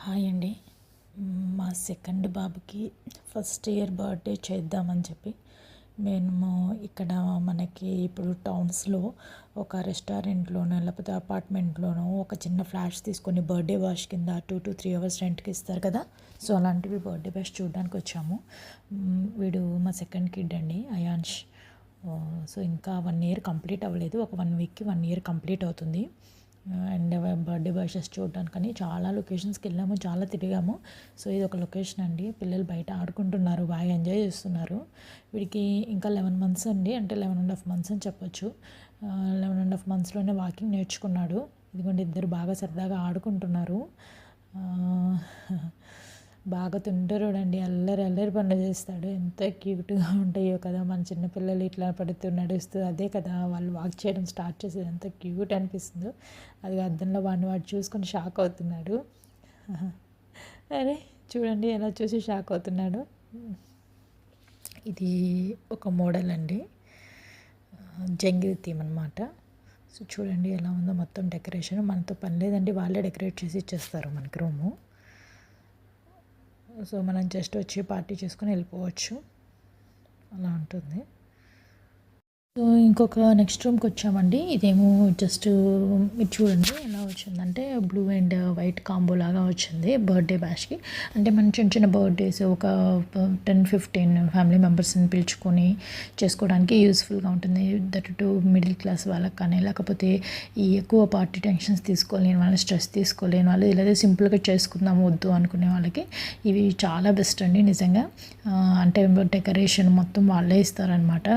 Hi అండి. మా second బాబుకి ఫస్ట్ ఇయర్ బర్త్డే చేద్దామని చెప్పి మేము ఇక్కడ మనకి ఇప్పుడు టౌన్స్లో ఒక రెస్టారెంట్లోనో లేకపోతే అపార్ట్మెంట్లోనో ఒక చిన్న ఫ్లాట్స్ తీసుకొని బర్త్డే వాష్ కింద 2 to 3 hours రెంట్కి ఇస్తారు కదా. సో అలాంటివి బర్త్డే వాష్ చూడడానికి వచ్చాము. వీడు మా సెకండ్ కిడ్ అండి, అయాన్ష్. సో ఇంకా 1 year కంప్లీట్ అవ్వలేదు, ఒక 1 weekకి 1 year కంప్లీట్ అవుతుంది. అండ్ బర్త్డే బాషెస్ చూడడానికని చాలా లొకేషన్స్కి వెళ్ళాము, చాలా తిరిగాము. సో ఇది ఒక లొకేషన్ అండి. పిల్లలు బయట ఆడుకుంటున్నారు, బాగా ఎంజాయ్ చేస్తున్నారు. వీడికి ఇంకా 11 months అండి, అంటే 11.5 months అని చెప్పొచ్చు. 11.5 monthsలోనే వాకింగ్ నేర్చుకున్నాడు. ఇదిగోండి, ఇద్దరు బాగా సరదాగా ఆడుకుంటున్నారు. బాగా తుంటరోడండి, అల్లరి అల్లరి పనులు చేస్తాడు. ఎంత క్యూట్గా ఉంటాయో కదా మన చిన్నపిల్లలు ఇట్లా పడుతూ నడుస్తూ. అదే కదా వాళ్ళు వాక్ చేయడం స్టార్ట్ చేసేది, ఎంత క్యూట్ అనిపిస్తుందో. అది అద్దంలో వాడు చూసుకొని షాక్ అవుతున్నాడు. అరే చూడండి ఎలా చూసి షాక్ అవుతున్నాడు. ఇది ఒక మోడల్ అండి, జంగిల్ థీమ్ అనమాట. సో చూడండి ఎలా ఉందో మొత్తం డెకరేషన్. మనతో పని లేదండి, వాళ్ళే డెకరేట్ చేసి ఇచ్చేస్తారు మనకి రూము. సో మనం జస్ట్ వచ్చి పార్టీ చేసుకొని వెళ్ళిపోవచ్చు, అలా ఉంటుంది. సో ఇంకొక నెక్స్ట్ రూమ్కి వచ్చామండి. ఇదేమో జస్ట్ మీరు చూడండి ఎలా వచ్చిందంటే బ్లూ అండ్ వైట్ కాంబో లాగా వచ్చింది బర్త్డే బ్యాష్కి. అంటే మన చిన్న చిన్న బర్త్డేస్ ఒక 10-15 ఫ్యామిలీ మెంబర్స్ని పిలుచుకొని చేసుకోవడానికి యూస్ఫుల్గా ఉంటుంది. దట్ టు మిడిల్ క్లాస్ వాళ్ళకి కానీ, లేకపోతే ఈ ఎక్కువ పార్టీ టెన్షన్స్ తీసుకోలేని వాళ్ళు, స్ట్రెస్ తీసుకోలేని వాళ్ళు, ఇలాగే సింపుల్గా చేసుకుందాము వద్దు అనుకునే వాళ్ళకి ఇవి చాలా బెస్ట్ అండి నిజంగా. అంటే డెకరేషన్ మొత్తం వాళ్ళే ఇస్తారనమాట.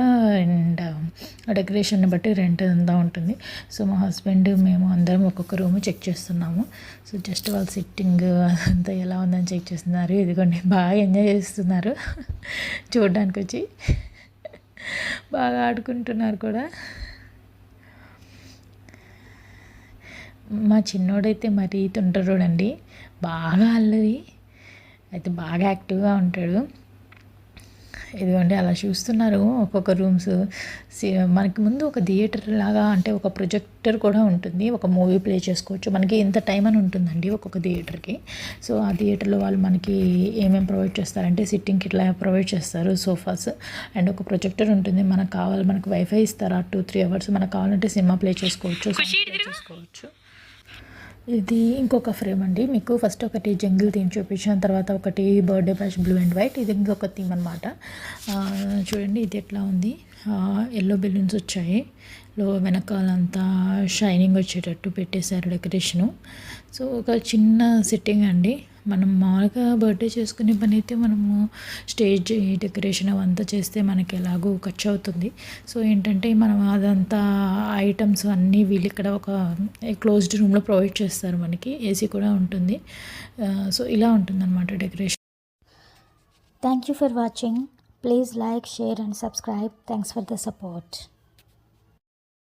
అండ్ ఆ డెకరేషన్ని బట్టి రెంట్ అంతా ఉంటుంది. సో మా హస్బెండ్ మేము అందరం ఒక్కొక్క రూమ్ చెక్ చేస్తున్నాము. సో జస్ట్ వాళ్ళు సిట్టింగ్ అదంతా ఎలా ఉందని చెక్ చేస్తున్నారు. ఇదిగోండి బాగా ఎంజాయ్ చేస్తున్నారు చూడడానికి వచ్చి, బాగా ఆడుకుంటున్నారు కూడా. మా చిన్నోడైతే మరీ తుంటరోడండి, బాగా అల్లరి, అయితే బాగా యాక్టివ్గా ఉంటాడు. ఇదిగోండి అలా చూస్తున్నారు ఒక్కొక్క రూమ్స్. మనకి ముందు ఒక థియేటర్ లాగా, అంటే ఒక ప్రొజెక్టర్ కూడా ఉంటుంది, ఒక మూవీ ప్లే చేసుకోవచ్చు. మనకి ఇంత టైం అని ఉంటుందండి ఒక్కొక్క థియేటర్కి. సో ఆ థియేటర్లో వాళ్ళు మనకి ఏమేమి ప్రొవైడ్ చేస్తారంటే సిట్టింగ్కి ఇట్లా ప్రొవైడ్ చేస్తారు, సోఫాస్ అండ్ ఒక ప్రొజెక్టర్ ఉంటుంది. మనకు వైఫై ఇస్తారు. 2-3 hours మనకు కావాలంటే సినిమా ప్లే చేసుకోవచ్చు. ఇది ఇంకొక ఫ్రేమ్ అండి. మీకు ఫస్ట్ ఒకటి జంగిల్ థీమ్ చూపించిన తర్వాత ఒకటి birthday bash blue and white, ఇది ఇంకొక థీమ్ అనమాట. చూడండి ఇది ఎట్లా ఉంది. ఎల్లో బెలూన్స్ వచ్చాయి, వెనకాలంతా షైనింగ్ వచ్చేటట్టు పెట్టేశారు డెకరేషను. సో ఒక చిన్న సెట్టింగ్ అండి. మనం మామూలుగా బర్త్డే చేసుకునే పని అయితే మనము స్టేజ్ డెకరేషన్ అవంతా చేస్తే మనకి ఎలాగో ఖర్చు అవుతుంది. సో ఏంటంటే మనం అదంతా ఐటమ్స్ అన్నీ వీళ్ళు ఇక్కడ ఒక క్లోజ్డ్ రూమ్లో ప్రొవైడ్ చేస్తారు, మనకి ఏసీ కూడా ఉంటుంది. సో ఇలా ఉంటుందన్నమాట decoration. Thank you for watching. Please like, share and subscribe. Thanks for the support.